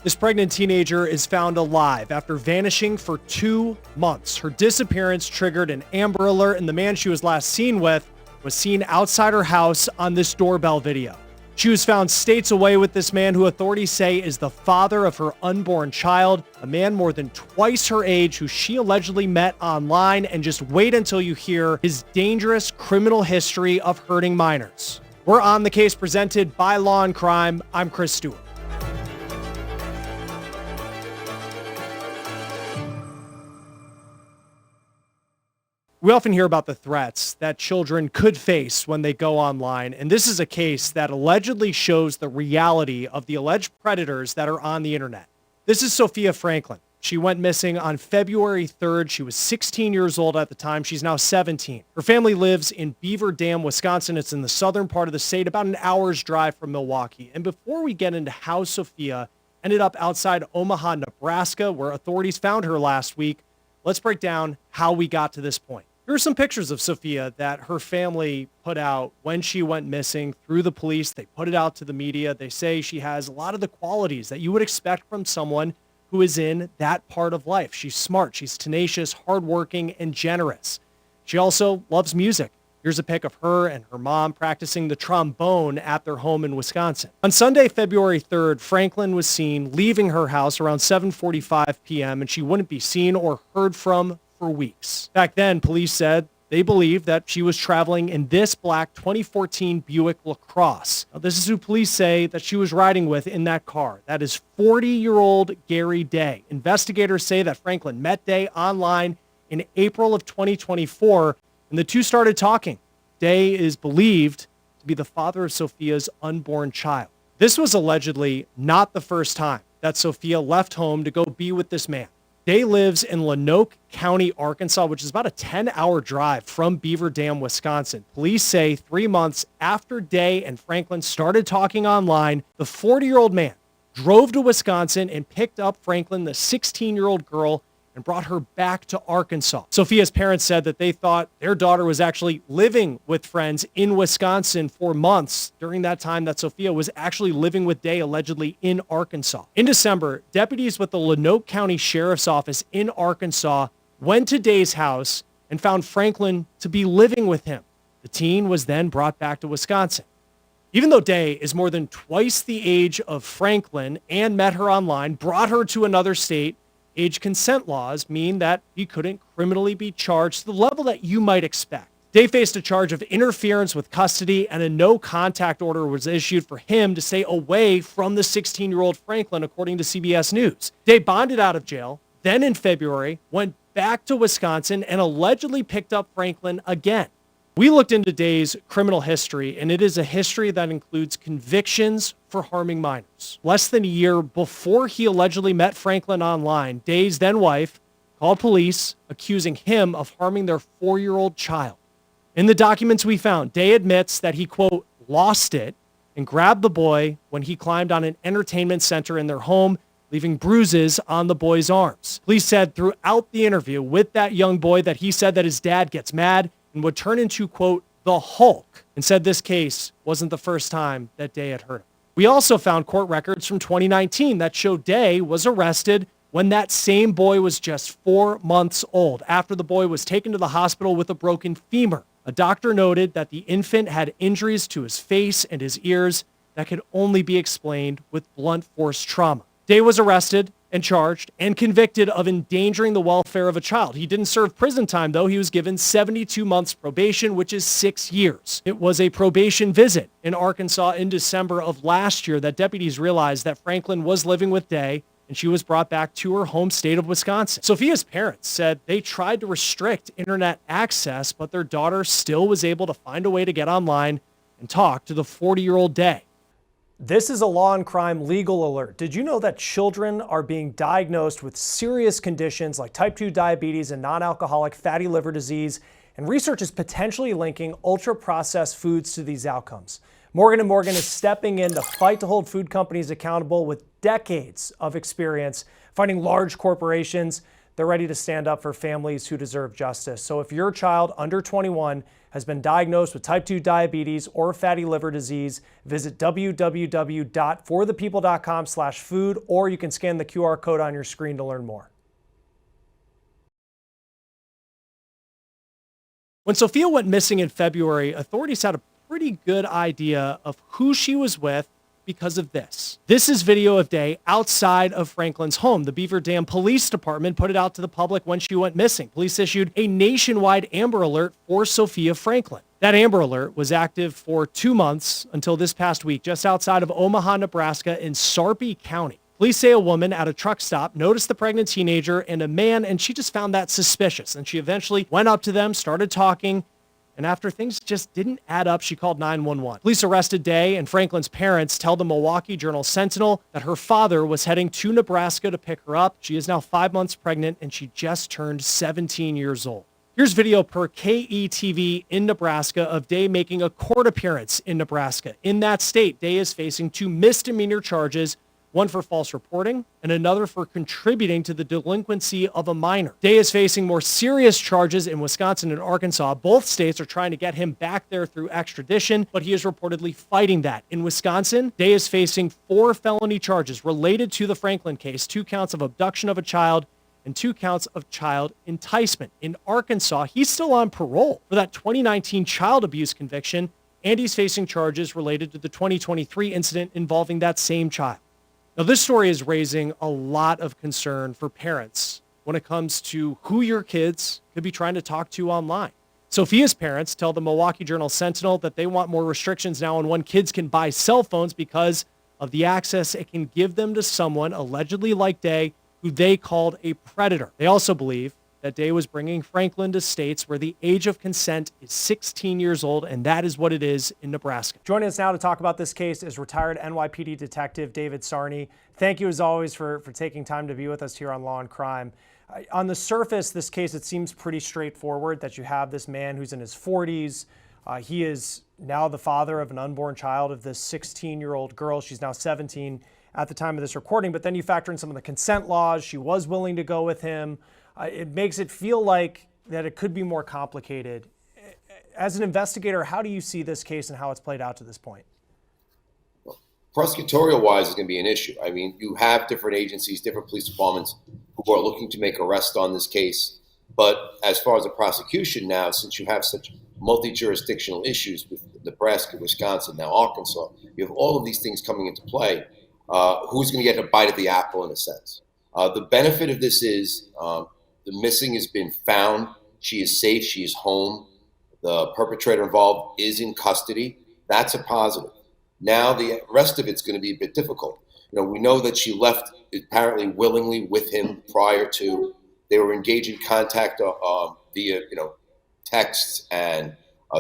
This pregnant teenager is found alive after vanishing for 2 months. Her disappearance triggered an Amber Alert, and the man she was last seen with was seen outside her house on this doorbell video. She was found states away with this man, who authorities say is the father of her unborn child, a man more than twice her age who she allegedly met online. And just wait until you hear his dangerous criminal history of hurting minors. We're on the case, presented by Law & Crime. I'm Chris Stewart. We often hear about the threats that children could face when they go online, and this is a case that allegedly shows the reality of the alleged predators that are on the internet. This is Sophia Franklin. She went missing on February 3rd. She was 16 years old at the time. She's now 17. Her family lives in Beaver Dam, Wisconsin. It's in the southern part of the state, about an hour's drive from Milwaukee. And before we get into how Sophia ended up outside Omaha, Nebraska, where authorities found her last week, let's break down how we got to this point. Here are some pictures of Sophia that her family put out when she went missing through the police. They put it out to the media. They say she has a lot of the qualities that you would expect from someone who is in that part of life. She's smart, she's tenacious, hardworking, and generous. She also loves music. Here's a pic of her and her mom practicing the trombone at their home in Wisconsin. On Sunday, February 3rd, Franklin was seen leaving her house around 7:45 p.m., and she wouldn't be seen or heard from for weeks. Back then, police said they believed that she was traveling in this black 2014 Buick LaCrosse. Now, this is who police say that she was riding with in that car. That is 40-year-old Gary Day. Investigators say that Franklin met Day online in April of 2024, and the two started talking. Day is believed to be the father of Sophia's unborn child. This was allegedly not the first time that Sophia left home to go be with this man. Day lives in Lonoke County, Arkansas, which is about a 10-hour drive from Beaver Dam, Wisconsin. Police say 3 months after Day and Franklin started talking online, the 40-year-old man drove to Wisconsin and picked up Franklin, the 16-year-old girl, and brought her back to Arkansas. Sophia's parents said that they thought their daughter was actually living with friends in Wisconsin for months during that time that Sophia was actually living with Day, allegedly in Arkansas. In December, deputies with the Lonoke County Sheriff's Office in Arkansas went to Day's house and found Franklin to be living with him. The teen was then brought back to Wisconsin. Even though Day is more than twice the age of Franklin and met her online, brought her to another state, age consent laws mean that he couldn't criminally be charged to the level that you might expect. Day faced a charge of interference with custody, and a no-contact order was issued for him to stay away from the 16-year-old Franklin, according to CBS News. Day bonded out of jail, then in February, went back to Wisconsin and allegedly picked up Franklin again. We looked into Day's criminal history, and it is a history that includes convictions for harming minors. Less than a year before he allegedly met Franklin online, Day's then wife called police, accusing him of harming their 4-year-old child. In the documents we found, Day admits that he, quote, lost it and grabbed the boy when he climbed on an entertainment center in their home, leaving bruises on the boy's arms. Police said throughout the interview with that young boy that he said that his dad gets mad and would turn into, quote, the Hulk, and said this case wasn't the first time that Day had heard him. We also found court records from 2019 that showed Day was arrested when that same boy was just 4 months old, after the boy was taken to the hospital with a broken femur. A doctor noted that the infant had injuries to his face and his ears that could only be explained with blunt force trauma. Day was arrested and charged and convicted of endangering the welfare of a child. He didn't serve prison time, though. He was given 72 months probation, which is 6 years. It was a probation visit in Arkansas in December of last year that deputies realized that Franklin was living with Day, and she was brought back to her home state of Wisconsin. Sophia's parents said they tried to restrict internet access, but their daughter still was able to find a way to get online and talk to the 40-year-old Day. This is a Law & Crime legal alert. Did you know that children are being diagnosed with serious conditions like type 2 diabetes and non-alcoholic fatty liver disease, and research is potentially linking ultra-processed foods to these outcomes? Morgan & Morgan is stepping in to fight to hold food companies accountable with decades of experience fighting large corporations they're ready to stand up for families who deserve justice. So if your child under 21 has been diagnosed with type 2 diabetes or fatty liver disease, visit www.forthepeople.com/food, or you can scan the QR code on your screen to learn more. When Sophia went missing in February, authorities had a pretty good idea of who she was with because of this. This is video of Day outside of Franklin's home. The Beaver Dam Police Department put it out to the public when she went missing. Police issued a nationwide Amber Alert for Sophia Franklin. That Amber Alert was active for 2 months until this past week, just outside of Omaha, Nebraska in Sarpy County. Police say a woman at a truck stop noticed the pregnant teenager and a man, and she just found that suspicious. And she eventually went up to them, started talking, and after things just didn't add up, she called 911. Police arrested Day, and Franklin's parents tell the Milwaukee Journal-Sentinel that her father was heading to Nebraska to pick her up. She is now 5 months pregnant, and she just turned 17 years old. Here's video per KETV in Nebraska of Day making a court appearance in Nebraska. In that state, Day is facing 2 misdemeanor charges, one for false reporting and another for contributing to the delinquency of a minor. Day is facing more serious charges in Wisconsin and Arkansas. Both states are trying to get him back there through extradition, but he is reportedly fighting that. In Wisconsin, Day is facing 4 felony charges related to the Franklin case, 2 counts of abduction of a child and 2 counts of child enticement. In Arkansas, he's still on parole for that 2019 child abuse conviction, and he's facing charges related to the 2023 incident involving that same child. Now, this story is raising a lot of concern for parents when it comes to who your kids could be trying to talk to online. Sophia's parents tell the Milwaukee Journal-Sentinel that they want more restrictions now on when kids can buy cell phones because of the access it can give them to someone allegedly like Day, who they called a predator. They also believe that Day was bringing Franklin to states where the age of consent is 16 years old, and that is what it is in Nebraska. Joining us now to talk about this case is retired NYPD Detective David Sarney. Thank you, as always, for taking time to be with us here on Law and Crime. On the surface, this case, it seems pretty straightforward that you have this man who's in his 40s. He is now the father of an unborn child of this 16-year-old girl. She's now 17 at the time of this recording, but then you factor in some of the consent laws. She was willing to go with him. It makes it feel like that it could be more complicated. As an investigator, how do you see this case and how it's played out to this point? Well, prosecutorial-wise is going to be an issue. I mean, you have different agencies, different police departments who are looking to make arrests on this case. But as far as the prosecution now, since you have such multi-jurisdictional issues with Nebraska, Wisconsin, now Arkansas, you have all of these things coming into play. Who's going to get a bite of the apple in a sense? The benefit of this is the missing has been found. She is safe. She is home. The perpetrator involved is in custody. That's a positive. Now the rest of it's going to be a bit difficult. You know, we know that she left apparently willingly with him prior to. They were engaged in contact via, texts and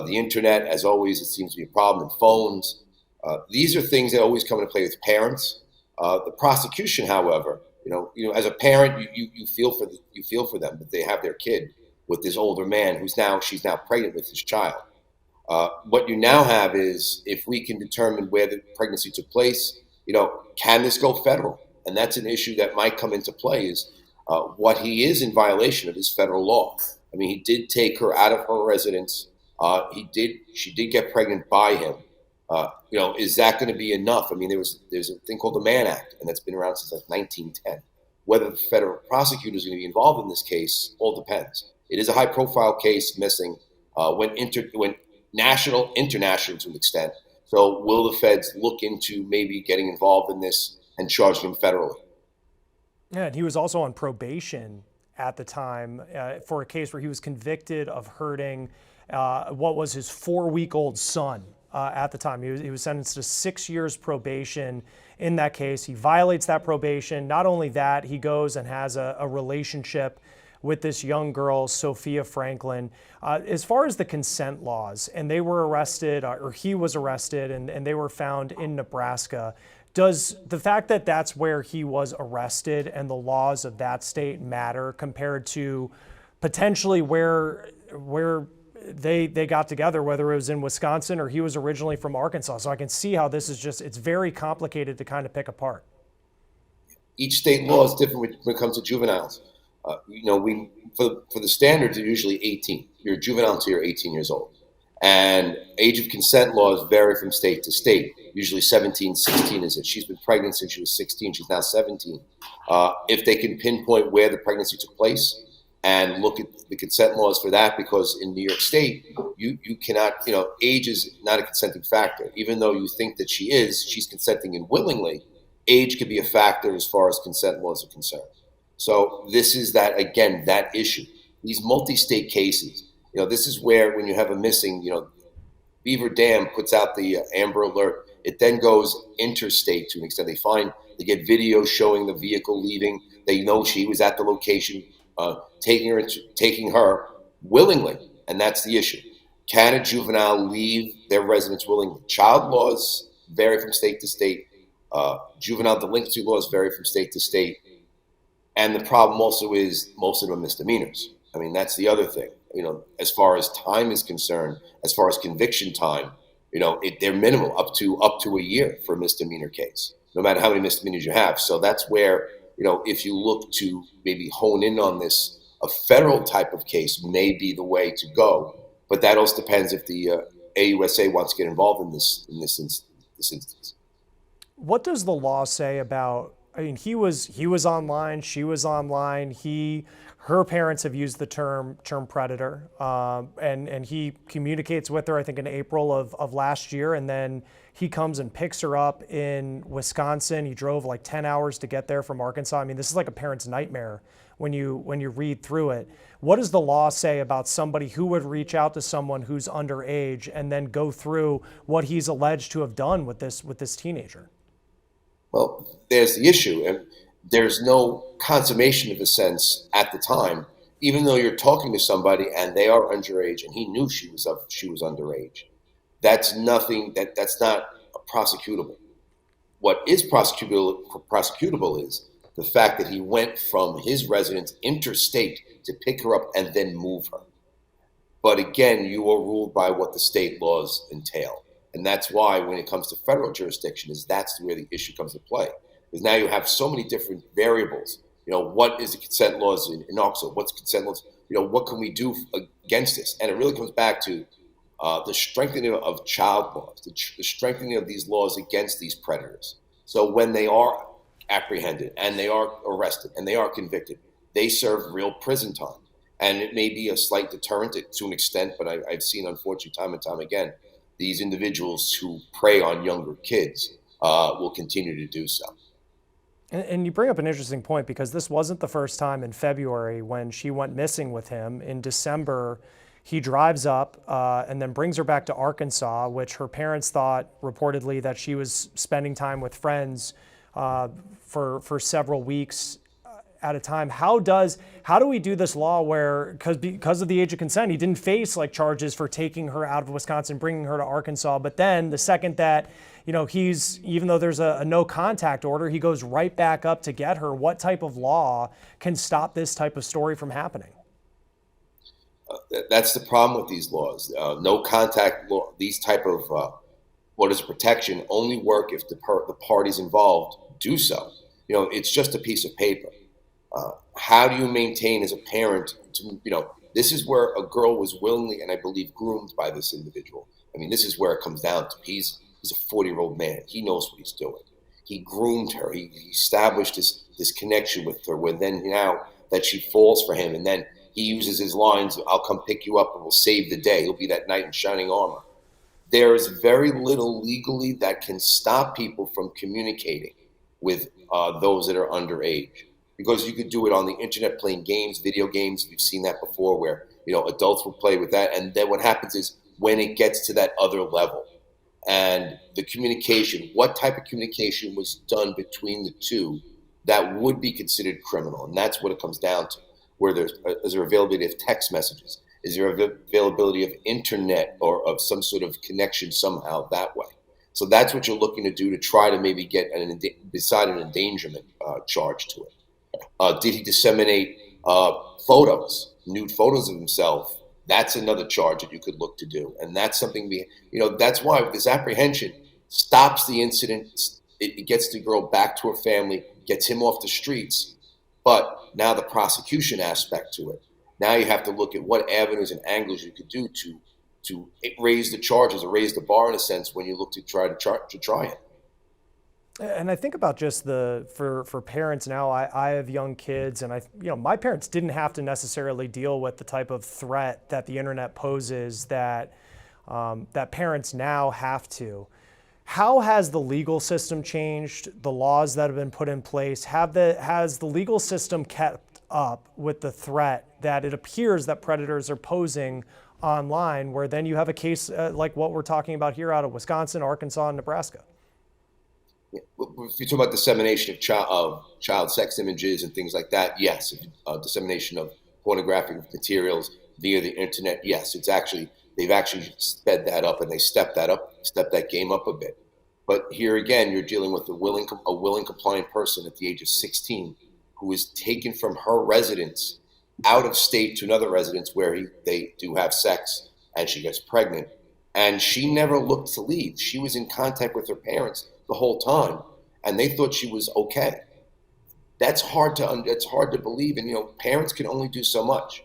the internet. As always, it seems to be a problem. And phones. These are things that always come into play with parents. The prosecution, however, as a parent, you feel for them that they have their kid with this older man she's now pregnant with his child. What you now have is, if we can determine where the pregnancy took place, can this go federal? And that's an issue that might come into play. Is what he is in violation of is federal law. I mean, he did take her out of her residence. She did get pregnant by him. Is that going to be enough? I mean, there's a thing called the Mann Act, and that's been around since like 1910. Whether the federal prosecutor is going to be involved in this case all depends. It is a high-profile case missing, went national, international to an extent. So will the feds look into maybe getting involved in this and charge him federally? Yeah, and he was also on probation at the time for a case where he was convicted of hurting what was his 4-week-old son. At the time. He was sentenced to 6 years probation in that case. He violates that probation. Not only that, he goes and has a relationship with this young girl, Sophia Franklin. As far as the consent laws, and they were arrested, or he was arrested, and they were found in Nebraska, does the fact that that's where he was arrested and the laws of that state matter compared to potentially where they got together, whether it was in Wisconsin or he was originally from Arkansas? So I can see how this is it's very complicated to kind of pick apart. Each state law is different when it comes to juveniles. We for the standards are usually 18. You're a juvenile until you're 18 years old. And age of consent laws vary from state to state. Usually 17, 16 is it. She's been pregnant since she was 16. She's now 17. If they can pinpoint where the pregnancy took place and look at the consent laws for that, because in New York State, you cannot, age is not a consenting factor. Even though you think that she's consenting and willingly, age could be a factor as far as consent laws are concerned. So this is that issue. These multi-state cases, this is where when you have a missing, Beaver Dam puts out the Amber Alert. It then goes interstate to an extent. They get video showing the vehicle leaving. They know she was at the location, taking her willingly, and that's the issue. Can a juvenile leave their residence willingly? Child laws vary from state to state. Juvenile delinquency laws vary from state to state. And the problem also is most of them are misdemeanors. I mean, that's the other thing. As far as time is concerned, as far as conviction time, they're minimal up to a year for a misdemeanor case, no matter how many misdemeanors you have. So that's where, if you look to maybe hone in on this, a federal type of case may be the way to go. But that also depends if the AUSA wants to get involved in this instance. What does the law say about, I mean, he was online, she was online, her parents have used the term predator, and he communicates with her, I think, in April of last year, and then he comes and picks her up in Wisconsin. He drove like 10 hours to get there from Arkansas. I mean, this is like a parent's nightmare when you read through it. What does the law say about somebody who would reach out to someone who's underage and then go through what he's alleged to have done with this teenager? Well, there's the issue, and there's no consummation of a sense at the time, even though you're talking to somebody and they are underage, and he knew she was underage. That's nothing. That's not prosecutable. What is prosecutable is the fact that he went from his residence interstate to pick her up and then move her. But again, you are ruled by what the state laws entail. And that's why when it comes to federal jurisdiction, that's where the issue comes to play. Because now you have so many different variables. What is the consent laws in Arkansas? What's consent laws? What can we do against this? And it really comes back to the strengthening of child laws, the strengthening of these laws against these predators. So when they are apprehended and they are arrested and they are convicted, they serve real prison time. And it may be a slight deterrent to an extent, but I've seen, unfortunately, time and time again, these individuals who prey on younger kids will continue to do so. And you bring up an interesting point, because this wasn't the first time in February when she went missing with him. In December, he drives up and then brings her back to Arkansas, which her parents thought reportedly that she was spending time with friends for several weeks at a time. How do we do this law where, because of the age of consent, he didn't face like charges for taking her out of Wisconsin, bringing her to Arkansas, but then the second that even though there's a no contact order, he goes right back up to get her. What type of law can stop this type of story from happening? That's the problem with these laws. No contact law, these type of orders of protection only work if the parties involved do so. It's just a piece of paper. How do you maintain as a parent this is where a girl was willingly and I believe groomed by this individual. I mean, this is where it comes down to. He's a 40-year-old man. He knows what he's doing. He groomed her. He established this connection with her. When then now that she falls for him, and then he uses his lines, "I'll come pick you up and we'll save the day. He'll be that knight in shining armor." There is very little legally that can stop people from communicating with those that are underage, because you could do it on the internet playing games, video games. We've seen that before, where adults will play with that, and then what happens is when it gets to that other level, and the communication, what type of communication was done between the two, that would be considered criminal. And that's what it comes down to, where is there availability of text messages? Is there availability of internet or of some sort of connection somehow that way? So that's what you're looking to do to try to maybe get beside an endangerment charge to it. Did he disseminate nude photos of himself? That's another charge that you could look to do. And that's something that's why this apprehension stops the incident. It gets the girl back to her family, gets him off the streets. But now the prosecution aspect to it. Now you have to look at what avenues and angles you could do to raise the charges or raise the bar in a sense when you look to try it. And I think about just for parents now. I have young kids, and my parents didn't have to necessarily deal with the type of threat that the internet poses that that parents now have to. How has the legal system changed? The laws that have been put in place, has the legal system kept up with the threat that it appears that predators are posing online? Where then you have a case like what we're talking about here out of Wisconsin, Arkansas, and Nebraska. If you talk about dissemination of child sex images and things like that, yes. Dissemination of pornographic materials via the internet, yes. They've actually sped that up, and they stepped that game up a bit. But here again, you're dealing with a willing, compliant person at the age of 16 who is taken from her residence out of state to another residence where they do have sex, and she gets pregnant. And she never looked to leave. She was in contact with her parents the whole time, and they thought she was okay. That's hard to believe, and parents can only do so much.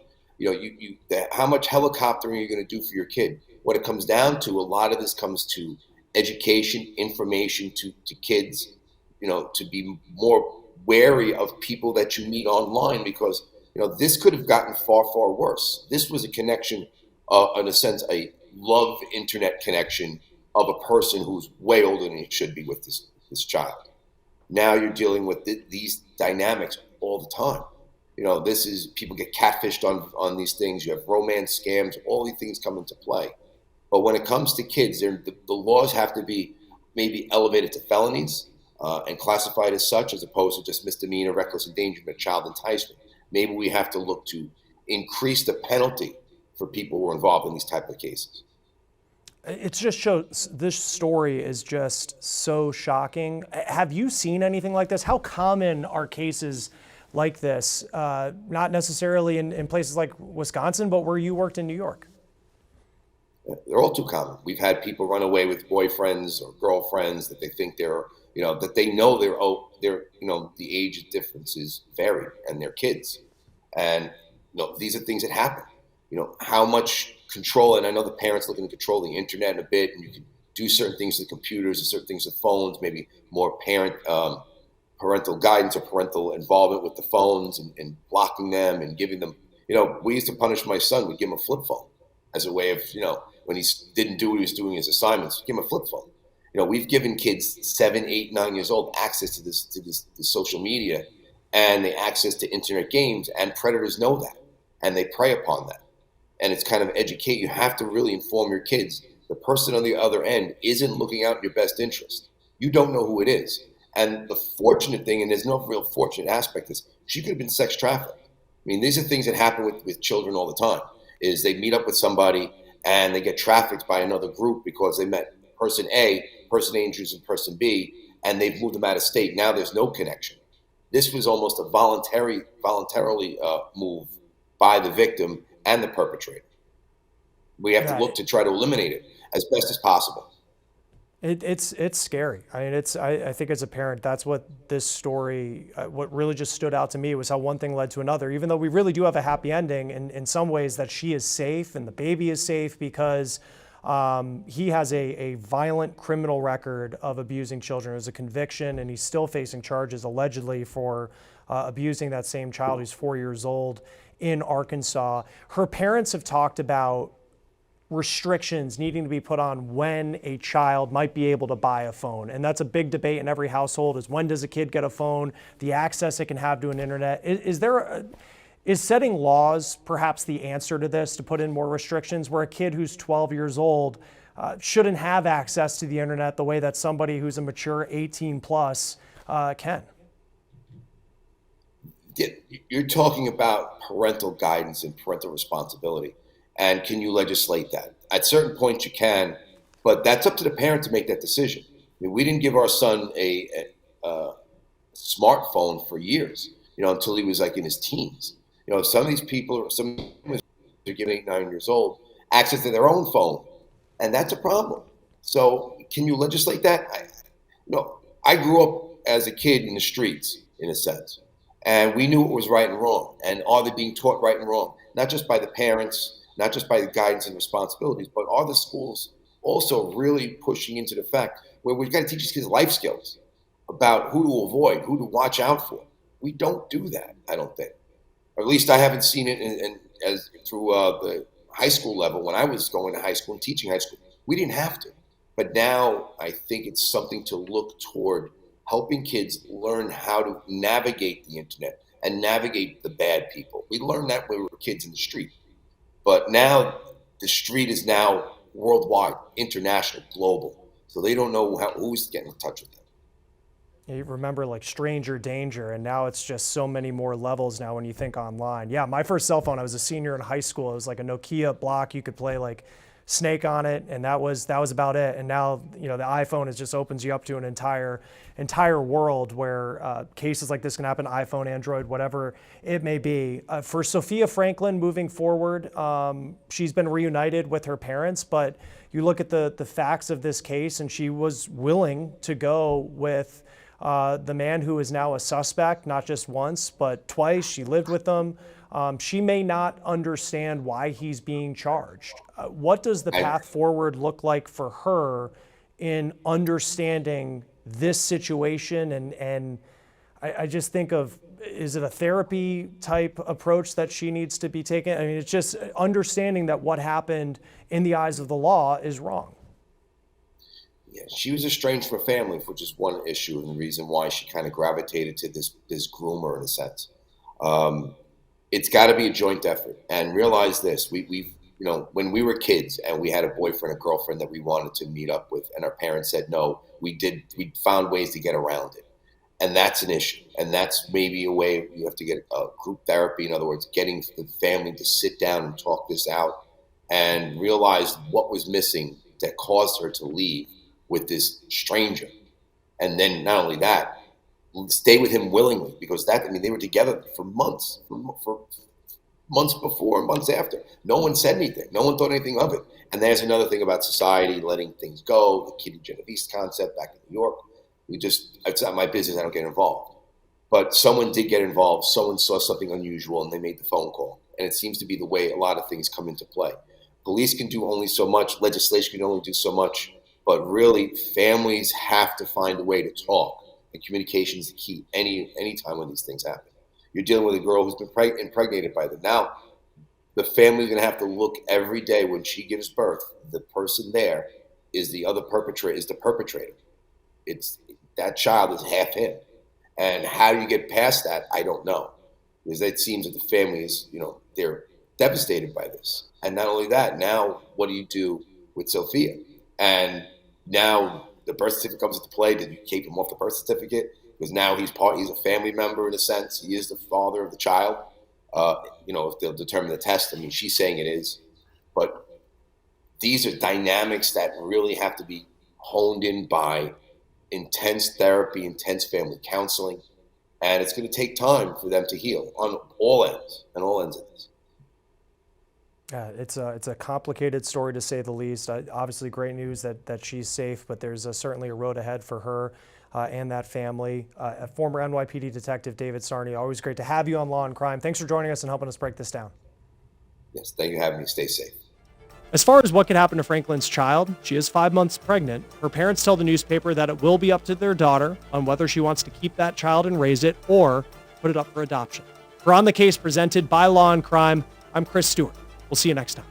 How much helicoptering are you going to do for your kid? What it comes down to, a lot of this comes to education, information to kids, to be more wary of people that you meet online, because this could have gotten far, far worse. This was a connection, in a sense, a love internet connection of a person who's way older than he should be with this child. Now you're dealing with these dynamics all the time. This is, people get catfished on these things. You have romance scams, all these things come into play. But when it comes to kids, the laws have to be maybe elevated to felonies and classified as such, as opposed to just misdemeanor, reckless endangerment, child enticement. Maybe we have to look to increase the penalty for people who are involved in these type of cases. It just shows, this story is just so shocking. Have you seen anything like this? How common are cases like this? Not necessarily in places like Wisconsin, but where you worked in New York. They're all too common. We've had people run away with boyfriends or girlfriends that they think that they know the age differences vary, and they're kids. And these are things that happen. How much control, and I know the parents looking to control the internet a bit, and you can do certain things with computers and certain things with phones, maybe more parental guidance or parental involvement with the phones, and blocking them and giving them, we used to punish my son. We'd give him a flip phone as a way of, when he didn't do what he was doing his assignments, give him a flip phone. We've given kids 7, 8, 9 years old access to this social media, and the access to internet games, and predators know that, and they prey upon that. And it's kind of educate. You have to really inform your kids. The person on the other end isn't looking out in your best interest. You don't know who it is. And the fortunate thing, and there's no real fortunate aspect, is she could have been sex trafficked. I mean, these are things that happen with children all the time, is they meet up with somebody and they get trafficked by another group because they met person A introduces person B, and they've moved them out of state. Now there's no connection. This was almost a voluntarily move by the victim and the perpetrator. We have to look to try to eliminate it as best as possible. It's scary. I mean, I think as a parent, that's what this story, what really just stood out to me was how one thing led to another. Even though we really do have a happy ending in some ways, that she is safe and the baby is safe because he has a violent criminal record of abusing children. There's a conviction, and he's still facing charges allegedly for abusing that same child who's 4 years old in Arkansas. Her parents have talked about restrictions needing to be put on when a child might be able to buy a phone. And that's a big debate in every household, is when does a kid get a phone, the access it can have to an internet. Is setting laws perhaps the answer to this, to put in more restrictions where a kid who's 12 years old shouldn't have access to the internet the way that somebody who's a mature 18 plus can? You're talking about parental guidance and parental responsibility. And can you legislate that? At certain points you can, but that's up to the parent to make that decision. I mean, we didn't give our son a smartphone for years, until he was like in his teens. Some of these people, are giving 8, 9 years old access to their own phone, and that's a problem. So can you legislate that? I grew up as a kid in the streets, in a sense. And we knew what was right and wrong. And are they being taught right and wrong? Not just by the parents, not just by the guidance and responsibilities, but are the schools also really pushing into the fact where we've got to teach these kids life skills about who to avoid, who to watch out for? We don't do that, I don't think. Or at least I haven't seen it as through the high school level. When I was going to high school and teaching high school, we didn't have to. But now I think it's something to look toward helping kids learn how to navigate the internet and navigate the bad people. We learned that when we were kids in the street. But now the street is now worldwide, international, global. So they don't know who's getting in touch with them. You remember like stranger danger, and now it's just so many more levels now when you think online. Yeah, my first cell phone, I was a senior in high school. It was like a Nokia block. You could play like Snake on it, and that was about it. And now, the iPhone just opens you up to an entire world where cases like this can happen, iPhone, Android, whatever it may be. For Sophia Franklin moving forward, she's been reunited with her parents, but you look at the facts of this case, and she was willing to go with the man who is now a suspect, not just once, but twice. She lived with them. She may not understand why he's being charged. What does the path forward look like for her in understanding this situation? And I just think of, is it a therapy type approach that she needs to be taking? I mean, it's just understanding that what happened in the eyes of the law is wrong. Yeah, she was estranged from her family, which is one issue and the reason why she kind of gravitated to this groomer in a sense. It's got to be a joint effort, and realize this: we've when we were kids and we had a boyfriend or girlfriend that we wanted to meet up with, and our parents said no, we found ways to get around it, and that's an issue, and that's maybe a way you have to get a group therapy. In other words, getting the family to sit down and talk this out, and realize what was missing that caused her to leave with this stranger. And then not only that, stay with him willingly, because they were together for months, for months before and months after. No one said anything. No one thought anything of it. And there's another thing about society, letting things go, the Kitty Genovese concept back in New York. It's not my business. I don't get involved. But someone did get involved. Someone saw something unusual and they made the phone call. And it seems to be the way a lot of things come into play. Police can do only so much. Legislation can only do so much. But really, families have to find a way to talk, and communication is the key any time when these things happen. You're dealing with a girl who's been impregnated by them. Now, the family's going to have to look every day when she gives birth. The person there is the perpetrator. It's that child is half him, and how do you get past that? I don't know, because it seems that the family is, they're devastated by this. And not only that, now what do you do with Sophia? And now the birth certificate comes into play. Did you keep him off the birth certificate? Because now he's a family member in a sense. He is the father of the child. If they'll determine the test, she's saying it is. But these are dynamics that really have to be honed in by intense therapy, intense family counseling. And it's going to take time for them to heal on all ends of this. It's a complicated story to say the least. Obviously, great news that she's safe, but there's certainly a road ahead for her and that family. Former NYPD Detective David Sarney, always great to have you on Law and Crime. Thanks for joining us and helping us break this down. Yes, thank you for having me. Stay safe. As far as what could happen to Franklin's child, she is 5 months pregnant. Her parents tell the newspaper that it will be up to their daughter on whether she wants to keep that child and raise it or put it up for adoption. For On the Case presented by Law and Crime, I'm Chris Stewart. We'll see you next time.